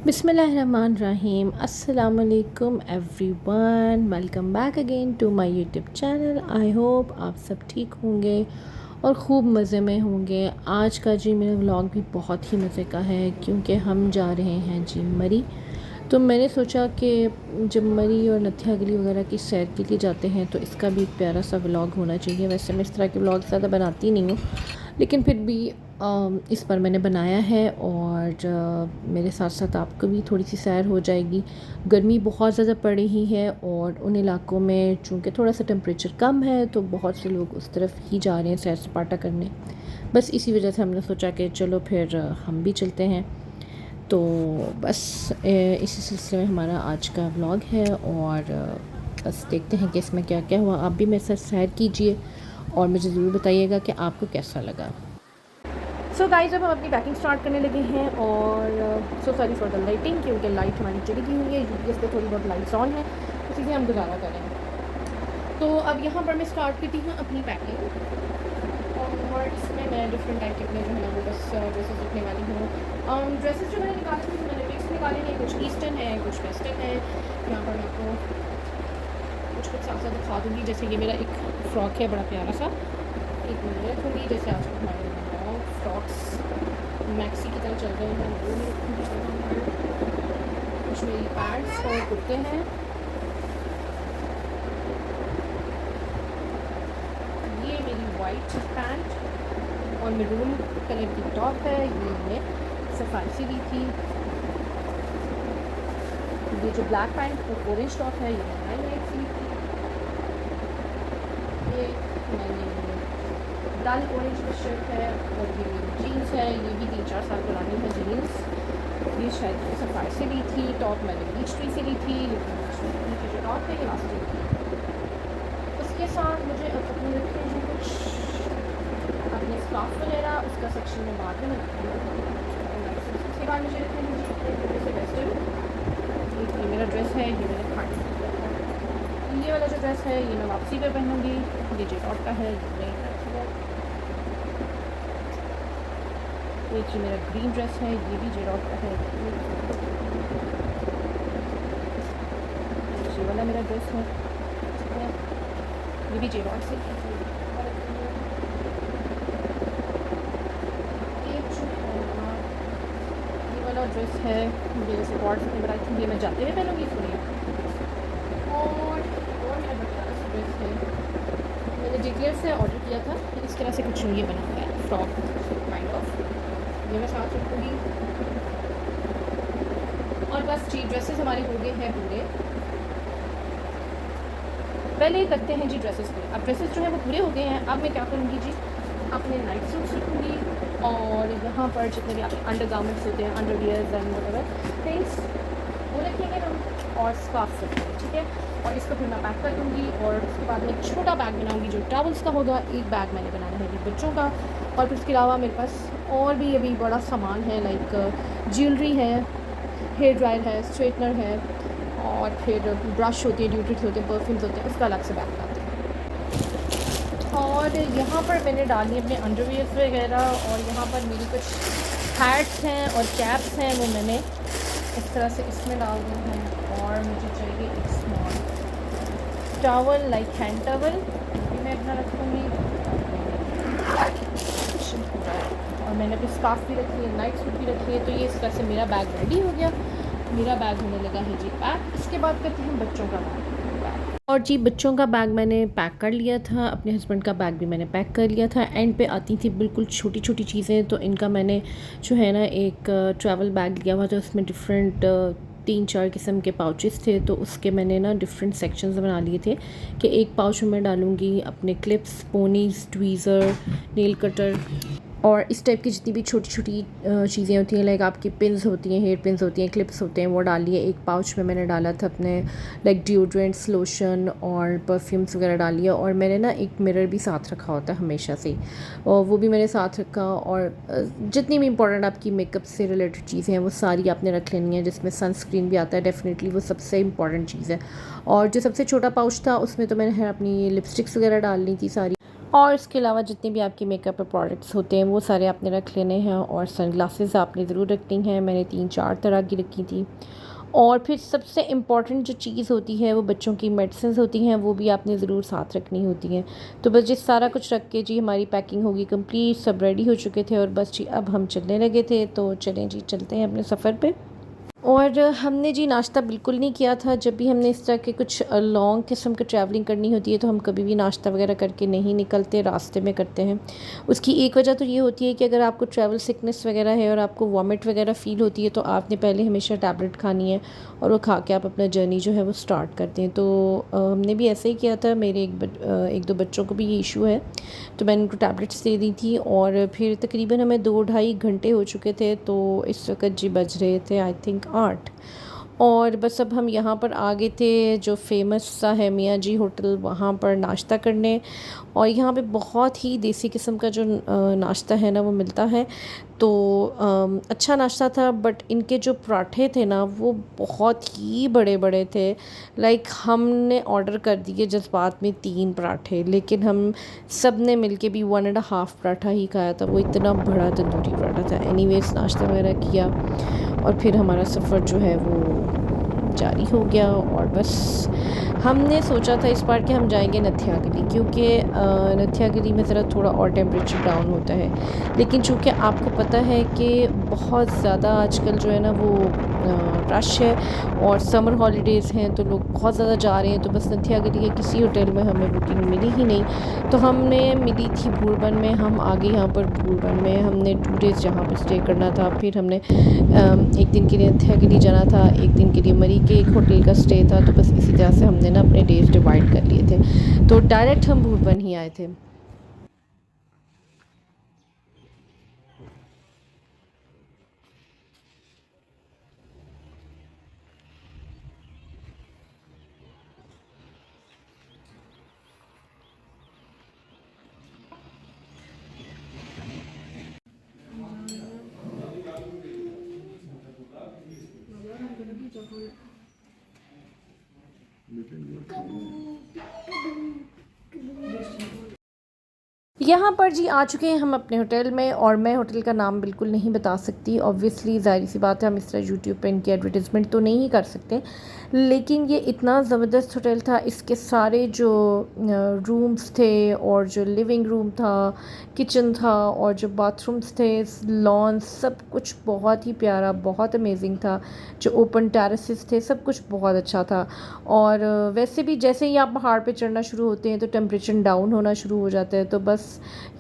बिस्मिल्लाहिर्रहमानिर्रहीम अस्सलाम वालेकुम everyone, welcome back again to my YouTube channel. I hope आप सब ठीक होंगे और ख़ूब मज़े में होंगे। आज का जी मेरा व्लॉग भी बहुत ही मज़े का है क्योंकि हम जा रहे हैं जी मरी। तो मैंने सोचा कि जब मरी और नथिया गली वगैरह की सैर के लिए जाते हैं तो इसका भी एक प्यारा सा व्लॉग होना चाहिए। वैसे मैं इस तरह के व्लॉग ज़्यादा बनाती नहीं हूँ, लेकिन फिर भी इस पर मैंने बनाया है और मेरे साथ साथ आपको भी थोड़ी सी सैर हो जाएगी। गर्मी बहुत ज़्यादा पड़ रही है और उन इलाकों में चूँकि थोड़ा सा टेम्परेचर कम है तो बहुत से लोग उस तरफ ही जा रहे हैं सैर सपाटा करने। बस इसी वजह से हमने सोचा कि चलो फिर हम भी चलते हैं। तो बस इसी सिलसिले में हमारा आज का व्लॉग है और बस देखते हैं कि इसमें क्या क्या हुआ। आप भी मेरे साथ सैर कीजिए और मुझे ज़रूर बताइएगा कि आपको कैसा लगा। सो गाइस, अब हम अपनी पैकिंग स्टार्ट करने लगे हैं और so sorry for the lighting क्योंकि लाइट हमारी चली गई हुई है। यूपीएस पे थोड़ी बहुत लाइट्स ऑन है, उसी से हम गुजारा करें। तो अब यहाँ पर मैं स्टार्ट करती हूँ अपनी पैकिंग और इसमें मैं डिफरेंट टाइप के अपने जो है वो बस ड्रेसेस रखने वाली हूँ। ड्रेसेस जो मैंने निकाले थे मैंने मिक्स निकाले हैं, कुछ ईस्टर्न है कुछ वेस्टर्न है। यहाँ पर मैं आपको कुछ कुछ साथ साथ दिखा दूँगी। जैसे ये मेरा एक फ़्रॉक है बड़ा प्यारा सा, एक मैं रखूँगी। जैसे आज हमारे लॉन्ग फ्रॉक्स मैक्सी की तरह चल रहे हैं वो मैं रखूँगी। कुछ मेरी पैंट्स और कुर्ते हैं। ये मेरी वाइट पैंट और मैरून कलर की टॉप है, ये मैंने सफारी से ली थी। ये जो ब्लैक पैंट और ऑरेंज टॉप है ये मैंने लाइट से ली थी। ये मैंने डल ऑरेंज की शर्ट है और ये मेरी जीन्स है, ये भी 3-4 साल पुरानी है जीन्स। ये शायद सफारी से ली थी। टॉप मैंने बीच ट्री से ली थी, लेकिन नीचे जो टॉप है ये इलास्टिक थी। उसके साथ मुझे अपने रखे हैं कुछ अपने स्कार्फ वगैरह, उसका सेक्शन में बाद में रखूँगी। उसके बाद मुझे रखे हैं जैसे वेस्टर्न। ये मेरा ड्रेस है, ये मैंने खाने ये वाला जो ड्रेस है ये मैं वापसी पे पहनूँगी। ये जेटॉट का है, ये मेरा ग्रीन ड्रेस है, ये भी जेटॉट का है। ये वाला मेरा ड्रेस है, ये भी जेटॉट से। ये वाला ड्रेस है, ये जैसे कॉर्ड से बनाई थी, ये मैं जाते हुए पहनूँगी इसलिए। और ड्रेस है मैंने डिक्लेयर से ऑर्डर किया था। इस तरह से कुछ ये बना हुआ है फ्रॉक काइंड ऑफ, ये मैं साथ रखूँगी। और बस जी ड्रेसेस हमारे हो गए हैं पूरे। पहले करते हैं जी ड्रेसेस पे। अब ड्रेसेस जो है वो पूरे हो गए हैं। अब मैं क्या करूँगी जी, अपने नाइट सूट्स रखूँगी और यहाँ पर जितने भी आपके अंडर गारमेंट्स होते हैं, अंडरवियर्स एंड व्हाटएवर थिंग्स वो रखेंगे हम और स्कार्फ रखेंगे, ठीक है। और इसको फिर मैं पैक कर दूँगी और उसके बाद मैं एक छोटा बैग बनाऊँगी जो ट्रैवल्स का होगा। एक बैग मैंने बनाना है ये बच्चों का, और फिर उसके अलावा मेरे पास और भी अभी बड़ा सामान है, लाइक ज्वेलरी है, हेयर ड्रायर है, स्ट्रेटनर है और फिर ब्रश होती है, ड्यूटीज होते हैं, परफ्यूम्स होते हैं, उसका अलग से बैग लाते हैं। और यहाँ पर मैंने डाली अपने अंडरवियर्स वगैरह और यहाँ पर मेरी कुछ हैट्स हैं और कैप्स हैं वो मैंने इस तरह से इसमें डाल दी हैं। और मुझे चाहिए एक small towel, like hand towel, भी मैं अपना रखूँगी। और मैंने अपनी स्कार्फ भी रखी है, नाइट सूट भी रखी है। तो ये इस तरह से मेरा बैग रेडी हो गया। मेरा बैग होने लगा है जी पैक। इसके बाद करते हैं बच्चों का बैग। और जी बच्चों का बैग मैंने पैक कर लिया था, अपने हस्बैंड का बैग भी मैंने पैक कर लिया था। एंड पे आती थी बिल्कुल छोटी छोटी चीज़ें, तो इनका मैंने जो है ना एक ट्रैवल बैग लिया हुआ था, उसमें डिफरेंट 3-4 किस्म के पाउचेस थे। तो उसके मैंने ना डिफरेंट सेक्शंस बना लिए थे कि एक पाउच में मैं डालूँगी अपने क्लिप्स, पोनीज़, ट्वीज़र, नेल कटर और इस टाइप की जितनी भी छोटी छोटी चीज़ें होती हैं, लाइक आपकी पिन्स होती हैं, हेयर पिन्स होती हैं, क्लिप्स होते हैं, वो डाल लिए। एक पाउच में मैंने डाला था अपने लाइक डिओड्रेंट्स, लोशन और परफ्यूम्स वगैरह डाल लिया। और मैंने ना एक मिरर भी साथ रखा होता है हमेशा से, और वो भी मैंने साथ रखा। और जितनी भी इंपॉर्टेंट आपकी मेकअप से रिलेटेड चीज़ें हैं वो सारी आपने रख लेनी है, जिसमें सनस्क्रीन भी आता है डेफिनेटली, वो सबसे इंपॉर्टेंट चीज़ है। और जो सबसे छोटा पाउच था उसमें तो मैंने अपनी लिपस्टिक्स वगैरह डालनी थी सारी। और इसके अलावा जितने भी आपके मेकअप के प्रोडक्ट्स होते हैं वो सारे आपने रख लेने हैं। और सनग्लासेस आपने ज़रूर रखनी हैं, मैंने 3-4 तरह की रखी थी। और फिर सबसे इम्पॉर्टेंट जो चीज़ होती है वो बच्चों की मेडिसिन होती हैं, वो भी आपने ज़रूर साथ रखनी होती हैं। तो बस जी सारा कुछ रख के जी हमारी पैकिंग होगी कंप्लीट, सब रेडी हो चुके थे और बस जी अब हम चलने लगे थे। तो चलें जी, चलते हैं अपने सफ़र पे। और हमने जी नाश्ता बिल्कुल नहीं किया था। जब भी हमने इस तरह के कुछ लॉन्ग किस्म की ट्रैवलिंग करनी होती है तो हम कभी भी नाश्ता वगैरह करके नहीं निकलते, रास्ते में करते हैं। उसकी एक वजह तो ये होती है कि अगर आपको ट्रैवल सिकनेस वगैरह है और आपको वॉमिट वगैरह फ़ील होती है तो आपने पहले हमेशा टैबलेट खानी है और वो खा के आप अपना जर्नी जो है वो स्टार्ट करते हैं। तो हमने भी ऐसे ही किया था। मेरे एक दो बच्चों को भी ये इशू है, तो मैंने उनको टैबलेट्स दे दी थी। और फिर तकरीबन हमें 2-2.5 घंटे हो चुके थे। तो इस वक्त जी बज रहे थे आई थिंक 8। और बस अब हम यहाँ पर आ गए थे जो फेमस सा है मियाँ जी होटल, वहाँ पर नाश्ता करने। और यहाँ पे बहुत ही देसी किस्म का जो नाश्ता है ना वो मिलता है। तो अच्छा नाश्ता था, बट इनके जो पराठे थे ना वो बहुत ही बड़े बड़े थे। लाइक हमने ऑर्डर कर दिए जज्बात में 3 पराठे, लेकिन हम सब ने मिल के भी 1.5 पराठा ही खाया था। वो इतना बड़ा तंदूरी पराठा था। एनीवेज नाश्ता वगैरह किया और फिर हमारा सफ़र जो है वो जारी हो गया। और बस हमने सोचा था इस बार कि हम जाएंगे नथिया गली, क्योंकि नथिया गली में ज़रा थोड़ा और टेम्परेचर डाउन होता है। लेकिन चूँकि आपको पता है कि बहुत ज़्यादा आजकल जो है ना वो रश है और समर हॉलीडेज़ हैं तो लोग बहुत ज़्यादा जा रहे हैं। तो बस नथिया गली के किसी होटल में हमें बुकिंग मिली ही नहीं। तो हमने मिली थी भूरबन में। हम आगे यहाँ पर भूरबन में हमने 2 डेज़ जहाँ पर स्टे करना था। फिर हमने एक दिन के लिए नथिया गली जाना था, एक दिन के लिए मरी के एक होटल का स्टे था। तो बस इसी तरह से हमने ना अपने डेज़ डिवाइड कर लिए थे। तो डायरेक्ट हम भूरबन ही आए थे। यहाँ पर जी आ चुके हैं हम अपने होटल में। और मैं होटल का नाम बिल्कुल नहीं बता सकती, ऑब्वियसली ज़ाहिर सी बात है, हम इस तरह यूट्यूब पे इनकी एडवर्टाइजमेंट तो नहीं कर सकते। लेकिन ये इतना ज़बरदस्त होटल था। इसके सारे जो रूम्स थे और जो लिविंग रूम था, किचन था और जो बाथरूम्स थे, लॉन, सब कुछ बहुत ही प्यारा, बहुत अमेजिंग था। जो ओपन टेरेसेस थे, सब कुछ बहुत अच्छा था। और वैसे भी जैसे ही आप पहाड़ पे चढ़ना शुरू होते हैं तो टेम्परेचर डाउन होना शुरू हो जाता है। तो बस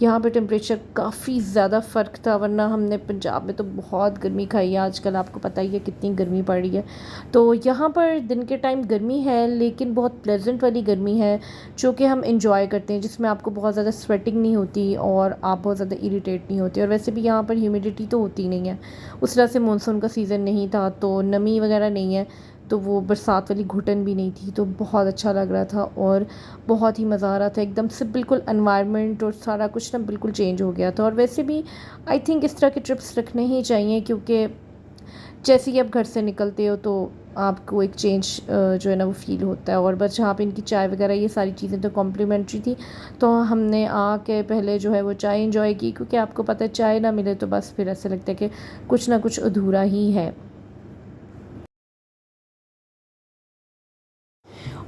यहाँ पे टेम्परेचर काफ़ी ज़्यादा फ़र्क था, वरना हमने पंजाब में तो बहुत गर्मी खाई है। आजकल आपको पता ही है कितनी गर्मी पड़ रही है। तो यहाँ पर दिन के टाइम गर्मी है, लेकिन बहुत प्लेजेंट वाली गर्मी है जो कि हम इंजॉय करते हैं, जिसमें आपको बहुत ज़्यादा स्वेटिंग नहीं होती और आप बहुत ज़्यादा इरिटेट नहीं होते। और वैसे भी यहाँ पर ह्यूमिडिटी तो होती नहीं है, उस तरह से मानसून का सीज़न नहीं था तो नमी वगैरह नहीं है, तो वो बरसात वाली घुटन भी नहीं थी। तो बहुत अच्छा लग रहा था और बहुत ही मज़ा आ रहा था। एकदम से बिल्कुल एनवायरनमेंट और सारा कुछ ना बिल्कुल चेंज हो गया था। और वैसे भी आई थिंक इस तरह के ट्रिप्स रखने ही चाहिए, क्योंकि जैसे ही आप घर से निकलते हो तो आपको एक चेंज जो है ना वो फ़ील होता है। और बस जहाँ पे इनकी चाय वगैरह ये सारी चीज़ें तो कॉम्प्लीमेंट्री थी, तो हमने आके पहले जो है वो चाय इंजॉय की, क्योंकि आपको पता है चाय ना मिले तो बस फिर ऐसा लगता है कि कुछ ना कुछ अधूरा ही है।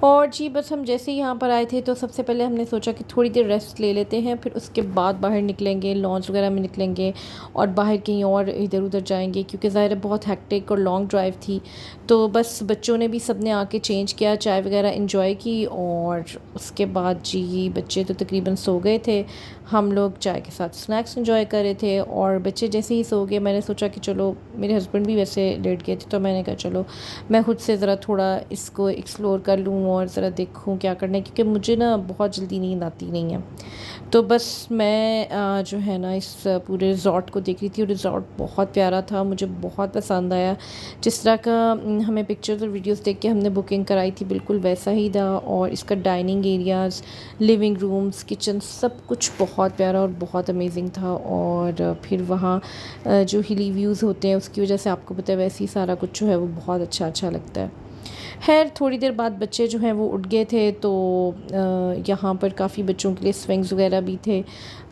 और जी बस हम जैसे ही यहाँ पर आए थे तो सबसे पहले हमने सोचा कि थोड़ी देर रेस्ट ले लेते हैं, फिर उसके बाद बाहर निकलेंगे, लॉन्च वगैरह में निकलेंगे और बाहर कहीं और इधर उधर जाएंगे, क्योंकि ज़ाहिर है बहुत हेक्टिक और लॉन्ग ड्राइव थी। तो बस बच्चों ने भी सब ने आके चेंज किया, चाय वगैरह इंजॉय की और उसके बाद जी बच्चे तो तकरीबन सो गए थे। हम लोग चाय के साथ स्नैक्स इंजॉय कर रहे थे और बच्चे जैसे ही सो गए मैंने सोचा कि चलो, मेरे हस्बैंड भी वैसे लेट गए थे तो मैंने कहा चलो मैं खुद से ज़रा थोड़ा इसको एक्सप्लोर कर लूँ और ज़रा देखूँ क्या करना है, क्योंकि मुझे ना बहुत जल्दी नींद आती नहीं है। तो बस मैं जो है ना इस पूरे रिज़ॉर्ट को देख रही थी और रिज़ॉर्ट बहुत प्यारा था, मुझे बहुत पसंद आया। जिस तरह का हमें पिक्चर्स और वीडियोस देख के हमने बुकिंग कराई थी बिल्कुल वैसा ही था। और इसका dining areas, living rooms, kitchen, सब कुछ बहुत प्यारा और बहुत अमेजिंग था। और फिर वहाँ जो हिली व्यूज़ होते हैं उसकी वजह से आपको पता है वैसे ही सारा कुछ जो है वो बहुत अच्छा अच्छा लगता है। खैर थोड़ी देर बाद बच्चे जो हैं वो उठ गए थे, तो यहाँ पर काफ़ी बच्चों के लिए स्विंग्स वगैरह भी थे,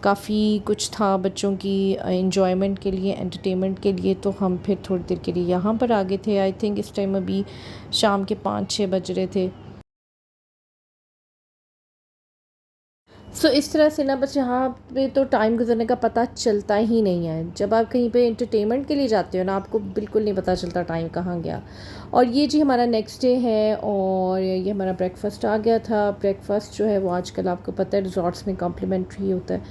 काफ़ी कुछ था बच्चों की एंजॉयमेंट के लिए, एंटरटेनमेंट के लिए। तो हम फिर थोड़ी देर के लिए यहाँ पर आ गए थे। आई थिंक इस टाइम अभी शाम के 5-6 बज रहे थे। इस तरह से ना बस यहाँ पे तो टाइम गुजरने का पता चलता ही नहीं है। जब आप कहीं पे एंटरटेनमेंट के लिए जाते हो ना, आपको बिल्कुल नहीं पता चलता टाइम कहाँ गया। और ये जी हमारा नेक्स्ट डे है, और ये हमारा ब्रेकफास्ट आ गया था। ब्रेकफास्ट जो है वो आजकल आपको पता है रिजॉर्ट्स में कॉम्प्लीमेंट्री होता है।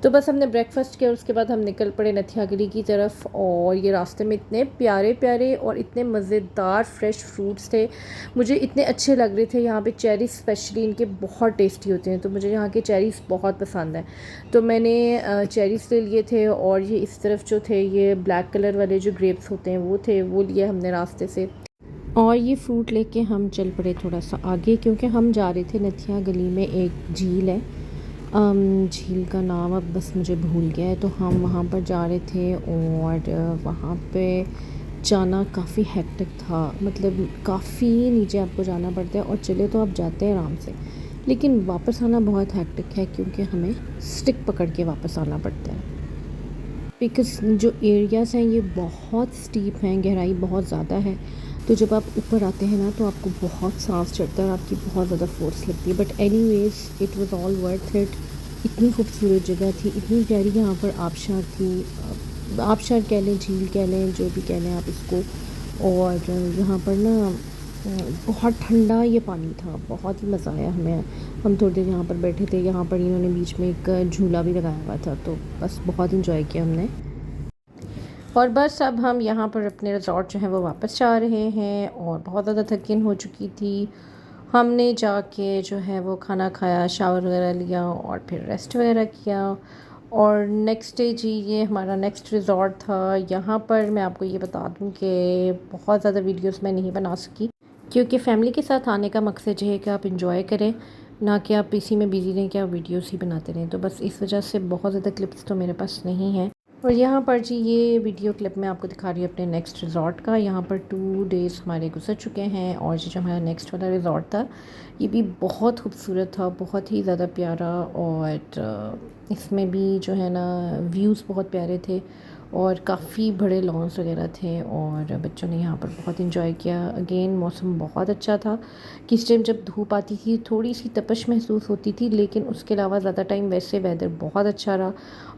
तो बस हमने ब्रेकफास्ट किया, उसके बाद हम निकल पड़े नथिया गली की तरफ। और ये रास्ते में इतने प्यारे प्यारे और इतने मज़ेदार फ्रेश फ्रूट्स थे, मुझे इतने अच्छे लग रहे थे। यहाँ पे चेरी स्पेशली इनके बहुत टेस्टी होते हैं, तो मुझे यहाँ के चेरीज़ बहुत पसंद है। तो मैंने चेरीज़ ले लिए थे, और ये इस तरफ जो थे ये ब्लैक कलर वाले जो ग्रेप्स होते हैं वो थे, वो लिए हमने रास्ते से। और ये फ्रूट लेके हम चल पड़े थोड़ा सा आगे, क्योंकि हम जा रहे थे नथिया गली में एक झील है। झील का नाम अब बस मुझे भूल गया है। तो हम वहाँ पर जा रहे थे, और वहाँ पे जाना काफ़ी हेक्टिक था। मतलब काफ़ी नीचे आपको जाना पड़ता है, और चले तो आप जाते हैं आराम से, लेकिन वापस आना बहुत हेक्टिक है, क्योंकि हमें स्टिक पकड़ के वापस आना पड़ता है। बिकॉज़ जो एरियाज़ हैं ये बहुत स्टीप हैं, गहराई बहुत ज़्यादा है। तो जब आप ऊपर आते हैं ना, तो आपको बहुत सांस चढ़ता है और आपकी बहुत ज़्यादा फोर्स लगती है। But anyways it was all worth it. इतनी खूबसूरत जगह थी, इतनी प्यारी यहाँ पर आबशार थी। आबशार कह लें, झील कह लें, जो भी कह लें आप इसको। और यहाँ पर ना बहुत ठंडा ये पानी था, बहुत ही मज़ा आया हमें। हम थोड़ी देर यहाँ पर बैठे थे। यहाँ पर इन्होंने बीच में एक झूला भी लगाया हुआ था, तो बस बहुत इंजॉय किया हमने। और बस अब हम यहाँ पर अपने रिज़ॉर्ट जो है वो वापस जा रहे हैं, और बहुत ज़्यादा थकिन हो चुकी थी। हमने जाके जो है वो खाना खाया, शावर वगैरह लिया, और फिर रेस्ट वगैरह किया। और नेक्स्ट डे जी ये हमारा नेक्स्ट रिज़ॉर्ट था। यहाँ पर मैं आपको ये बता दूँ कि बहुत ज़्यादा वीडियोस मैं नहीं बना सकी, क्योंकि फ़ैमिली के साथ आने का मकसद ये है कि आप इंजॉय करें, ना कि आप इसी में बिज़ी रहें कि आप वीडियोस ही बनाते रहें। तो बस इस वजह से बहुत ज़्यादा क्लिप्स तो मेरे पास नहीं हैं। और यहाँ पर जी ये वीडियो क्लिप मैं आपको दिखा रही हूँ अपने नेक्स्ट रिज़ॉर्ट का। यहाँ पर 2 डेज़ हमारे गुजर चुके हैं, और ये जो हमारा नेक्स्ट वाला रिज़ॉर्ट था ये भी बहुत खूबसूरत था, बहुत ही ज़्यादा प्यारा। और इसमें भी जो है ना व्यूज़ बहुत प्यारे थे, और काफ़ी बड़े लॉन्स वगैरह थे, और बच्चों ने यहाँ पर बहुत इंजॉय किया। अगेन मौसम बहुत अच्छा था। किस टाइम जब धूप आती थी थोड़ी सी तपश महसूस होती थी, लेकिन उसके अलावा ज़्यादा टाइम वैसे वेदर बहुत अच्छा रहा।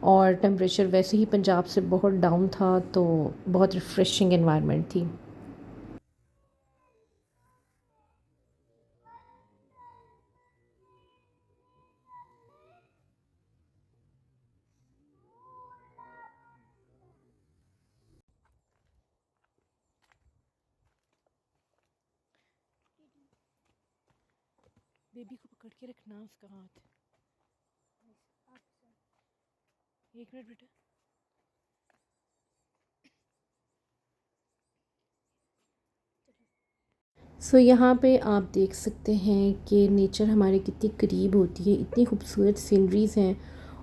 और टेम्परेचर वैसे ही पंजाब से बहुत डाउन था, तो बहुत रिफ़्रेशिंग एनवायरनमेंट थी। बेबी को पकड़ के रखना, उसका हाथ। एक मिनट बेटा। यहाँ पे आप देख सकते हैं कि नेचर हमारे कितनी करीब होती है, इतनी खूबसूरत सीनरीज़ हैं।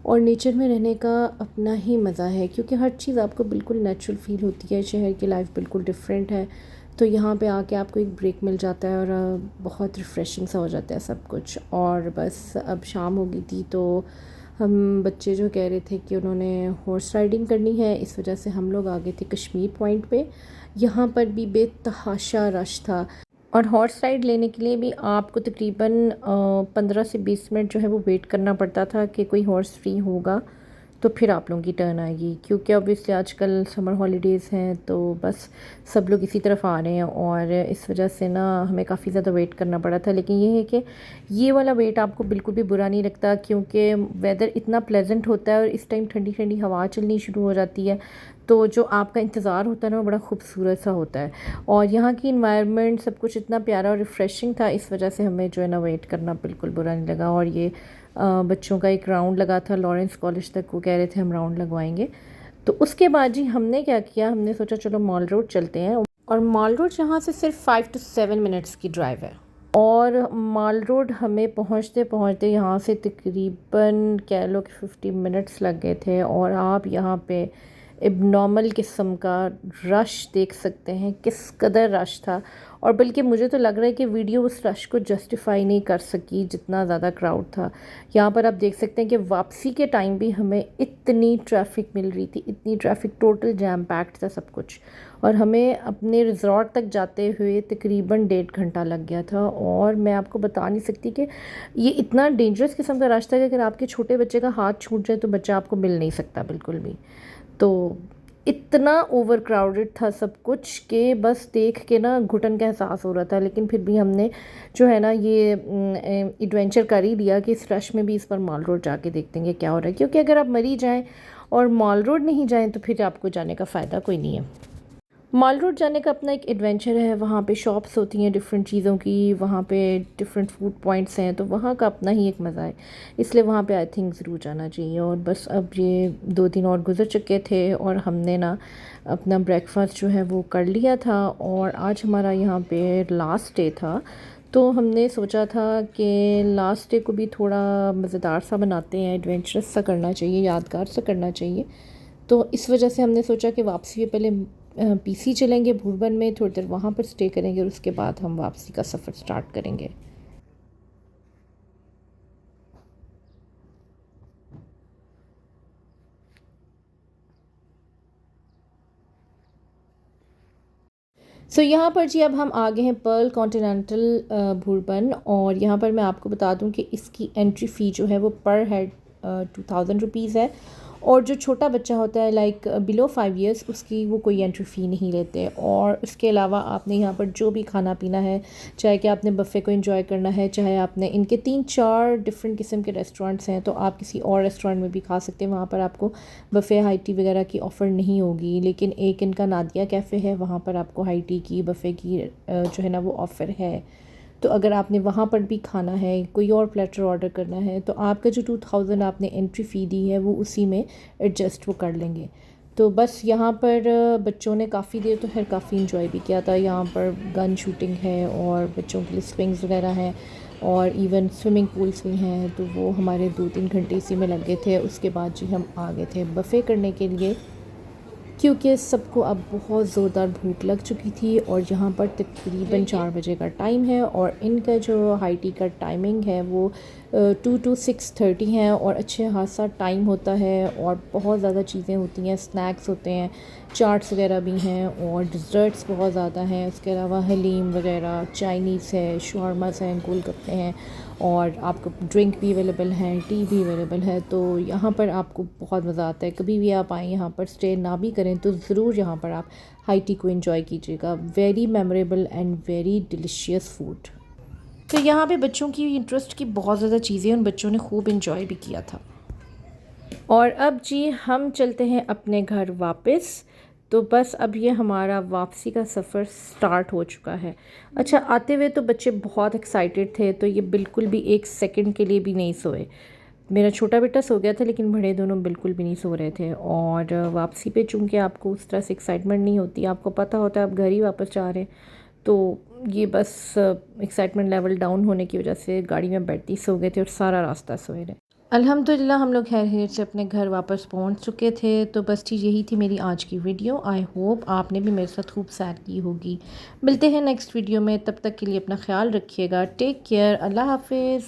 और नेचर में रहने का अपना ही मज़ा है, क्योंकि हर चीज़ आपको बिल्कुल नेचुरल फ़ील होती है। शहर की लाइफ बिल्कुल डिफरेंट है, तो यहाँ पे आके आपको एक ब्रेक मिल जाता है, और बहुत रिफ़्रेशिंग सा हो जाता है सब कुछ। और बस अब शाम हो गई थी, तो हम बच्चे जो कह रहे थे कि उन्होंने हॉर्स राइडिंग करनी है, इस वजह से हम लोग आ गए थे कश्मीर पॉइंट पे। यहाँ पर भी बेतहाशा रश था, और हॉर्स राइड लेने के लिए भी आपको तकरीबन 15 से 20 मिनट जो है वो वेट करना पड़ता था कि कोई हॉर्स फ्री होगा, तो फिर आप लोगों की टर्न आएगी। क्योंकि ऑब्वियसली आजकल समर हॉलीडेज़ हैं, तो बस सब लोग इसी तरफ आ रहे हैं, और इस वजह से ना हमें काफ़ी ज़्यादा वेट करना पड़ा था। लेकिन ये है कि ये वाला वेट आपको बिल्कुल भी बुरा नहीं लगता, क्योंकि वेदर इतना प्लेजेंट होता है, और इस टाइम ठंडी ठंडी हवा चलनी शुरू हो जाती है, तो जो आपका इंतज़ार होता है ना वो बड़ा खूबसूरत सा होता है। और यहाँ की इन्वायरमेंट सब कुछ इतना प्यारा और रिफ़्रेशिंग था, इस वजह से हमें जो है ना वेट करना बिल्कुल बुरा नहीं लगा। और ये बच्चों का एक राउंड लगा था लॉरेंस कॉलेज तक, वो कह रहे थे हम राउंड लगवाएंगे। तो उसके बाद जी हमने क्या किया, हमने सोचा चलो मॉल रोड चलते हैं। और मॉल रोड यहाँ से सिर्फ 5 to 7 मिनट्स की ड्राइव है। और मॉल रोड हमें पहुँचते पहुँचते यहाँ से तकरीबन कह लो कि 50 मिनट्स लग गए थे। और आप यहाँ पे एबनॉर्मल किस्म का रश देख सकते हैं, किस कदर रश था। और बल्कि मुझे तो लग रहा है कि वीडियो उस रश को जस्टिफाई नहीं कर सकी, जितना ज़्यादा क्राउड था। यहाँ पर आप देख सकते हैं कि वापसी के टाइम भी हमें इतनी ट्रैफिक मिल रही थी, इतनी ट्रैफिक, टोटल जैम पैक्ड था सब कुछ। और हमें अपने रिज़ॉर्ट तक जाते हुए तकरीबन 1.5 घंटा लग गया था। और मैं आपको बता नहीं सकती कि ये इतना डेंजरस किस्म का रास्ता है कि अगर आपके छोटे बच्चे का हाथ छूट जाए तो बच्चा आपको मिल नहीं सकता बिल्कुल भी। तो इतना ओवर क्राउडेड था सब कुछ कि बस देख के ना घुटन का एहसास हो रहा था। लेकिन फिर भी हमने जो है ना ये एडवेंचर कर ही लिया कि इस रश में भी इस पर मॉल रोड जाके देखते हैं क्या हो रहा है, क्योंकि अगर आप मरी जाएं और मॉल रोड नहीं जाएं तो फिर आपको जाने का फ़ायदा कोई नहीं है। मॉल रोड जाने का अपना एक एडवेंचर है, वहाँ पे शॉप्स होती हैं डिफरेंट चीज़ों की, वहाँ पे डिफरेंट फूड पॉइंट्स हैं, तो वहाँ का अपना ही एक मज़ा है। इसलिए वहाँ पे आई थिंक ज़रूर जाना चाहिए। और बस अब ये 2 दिन और गुजर चुके थे और हमने ना अपना ब्रेकफास्ट जो है वो कर लिया था। और आज हमारा यहाँ पे लास्ट डे था, तो हमने सोचा था कि लास्ट डे को भी थोड़ा मज़ेदार सा बनाते हैं, एडवेंचरस सा करना चाहिए, यादगार सा करना चाहिए। तो इस वजह से हमने सोचा कि वापसी में पहले पीसी चलेंगे भूरबन में, थोड़ी देर वहाँ पर स्टे करेंगे और उसके बाद हम वापसी का सफ़र स्टार्ट करेंगे। यहाँ पर जी अब हम आ गए हैं पर्ल कॉन्टिनेंटल भूरबन। और यहाँ पर मैं आपको बता दूँ कि इसकी एंट्री फ़ी जो है वो पर हेड 2000 रुपीज़ है। और जो छोटा बच्चा होता है लाइक बिलो 5 इयर्स, उसकी वो कोई एंट्री फ़ी नहीं लेते। और इसके अलावा आपने यहाँ पर जो भी खाना पीना है, चाहे कि आपने बफ़े को एंजॉय करना है, चाहे आपने, इनके 3-4 डिफरेंट किस्म के रेस्टोरेंट्स हैं, तो आप किसी और रेस्टोरेंट में भी खा सकते हैं। वहाँ पर आपको बफ़े हाई टी वगैरह की ऑफ़र नहीं होगी, लेकिन एक इनका नादिया कैफ़े है, वहाँ पर आपको हाई टी की, बफ़े की जो है ना वो ऑफ़र है। तो अगर आपने वहाँ पर भी खाना है, कोई और प्लेटर ऑर्डर करना है, तो आपका जो 2000 आपने एंट्री फ़ी दी है वो उसी में एडजस्ट वो कर लेंगे। तो बस यहाँ पर बच्चों ने काफ़ी देर तो खैर काफ़ी इंजॉय भी किया था। यहाँ पर गन शूटिंग है और बच्चों के लिए स्विंग्स वगैरह हैं और इवन स्विमिंग पूल्स भी हैं। तो वो हमारे 2-3 घंटे इसी में लगे थे। उसके बाद जी हम आ गए थे बफ़े करने के लिए, क्योंकि सबको अब बहुत ज़ोरदार भूख लग चुकी थी। और यहाँ पर तकरीबन 4 बजे का टाइम है और इनका जो हाई टी का टाइमिंग है वो 2 to 6:30 है। और अच्छे खासा टाइम होता है और बहुत ज़्यादा चीज़ें होती हैं, स्नैक्स होते हैं, चाट्स वगैरह भी हैं और डिज़र्ट्स बहुत ज़्यादा हैं। उसके अलावा हलीम वगैरह, चाइनीज़ है, शॉर्मास हैं, गोलगप्पे हैं और आपको ड्रिंक भी अवेलेबल है, टी भी अवेलेबल है। तो यहाँ पर आपको बहुत मज़ा आता है। कभी भी आप आएँ यहाँ पर, स्टे ना भी करें तो ज़रूर यहाँ पर आप हाई टी को एंजॉय कीजिएगा। Very memorable and very delicious food. तो यहाँ पे बच्चों की इंटरेस्ट की बहुत ज़्यादा चीज़ें, उन बच्चों ने खूब इंजॉय भी किया था। और अब जी हम चलते हैं अपने घर वापस। तो बस अब ये हमारा वापसी का सफ़र स्टार्ट हो चुका है। अच्छा, आते हुए तो बच्चे बहुत एक्साइटेड थे, तो ये बिल्कुल भी 1 सेकंड के लिए भी नहीं सोए। मेरा छोटा बेटा सो गया था लेकिन बड़े दोनों बिल्कुल भी नहीं सो रहे थे। और वापसी पे चूँकि आपको उस तरह से एक्साइटमेंट नहीं होती, आपको पता होता है आप घर ही वापस जा रहे हैं, तो ये बस एक्साइटमेंट लेवल डाउन होने की वजह से गाड़ी में बैठते ही सो गए थे और सारा रास्ता सोए रहे। अल्हम्दुलिल्लाह हम लोग खैर खैर से अपने घर वापस पहुंच चुके थे। तो बस चीज़ यही थी मेरी आज की वीडियो। आई होप आपने भी मेरे साथ खूब सैर की होगी। मिलते हैं नेक्स्ट वीडियो में, तब तक के लिए अपना ख्याल रखिएगा। टेक केयर, अल्लाह हाफिज़।